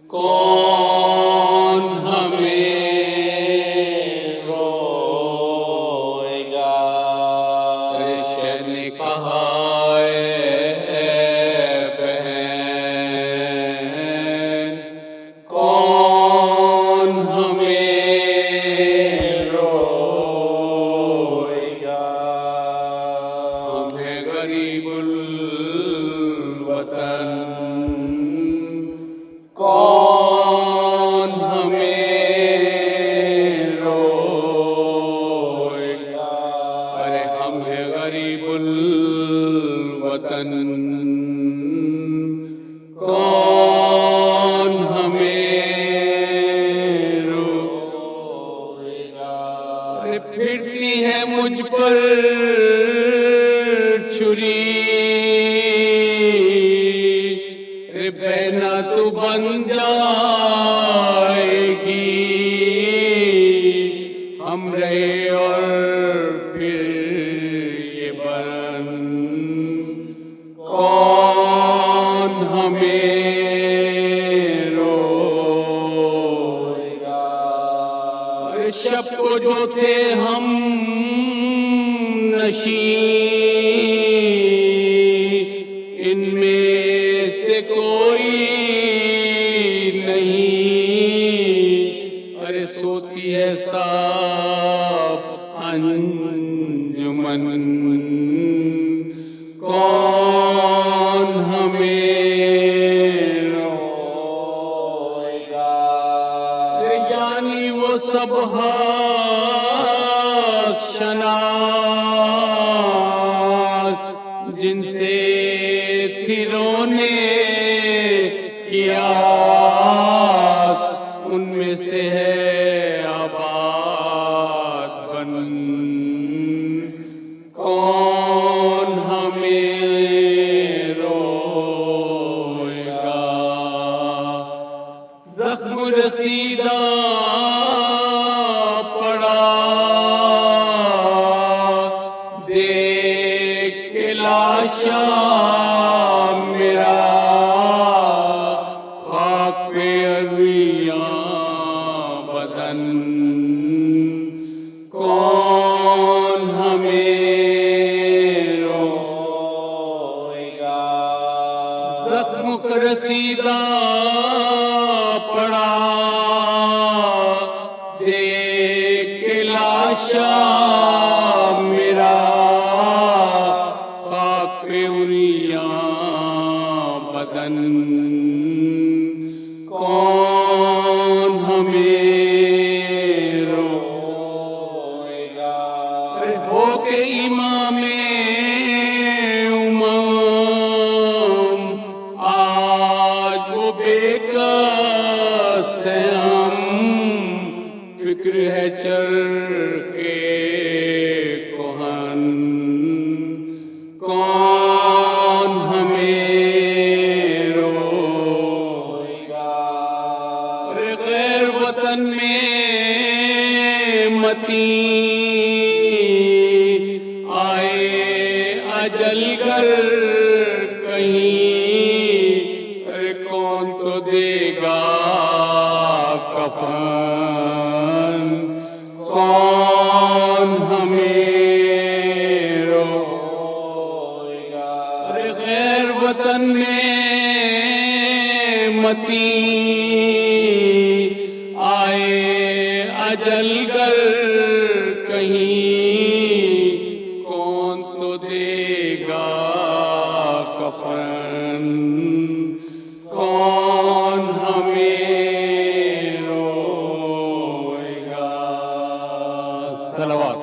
कौन हमें रोएगा। ऋषि ने कहा बहन, कौन हमें रोएगा। हमें गरीबुल वतन, कौन हमें रोएगा। अरे हम हैं गरीबुल वतन, कौन हमें रोएगा। अरे फिरती है मुझ पर छुरी, रे बहना तू बन जाएगी। हम रहे और फिर ये बन, कौन हमें रोएगा। अरे शब को जो थे हम नशी, इनमें से कोई नहीं। अरे सोती है सब अंजुमन, कौन हमें रोएगा। अरे यानी वो सब शनास जिनसे थी रोने किया, उनमें से है आबाद बन, कौन हमें रोएगा। जख्म रसीदा पड़ा देख के लाशा मेरा, खाक पे अरियां बदन, कौन हमें रोएगा। जख्म रसीदा पड़ा देख के लाशा मेरा, खाक पे अरियां बदन, कौन हमें रोएगा। अरे हो के इमामे उमम आज वो बेकस है हम, फिक्र है चल के कोहन, कौन हमें रोएगा। अरे गैर वतन में मती आए अजल कर कहीं, अरे कौन तो देगा कफन, कौन हमें रोएगा। अरे गैर वतन में मती आए अजल गर कहीं, कौन तो देगा कफन, कौन हमें रोएगा। सलावत।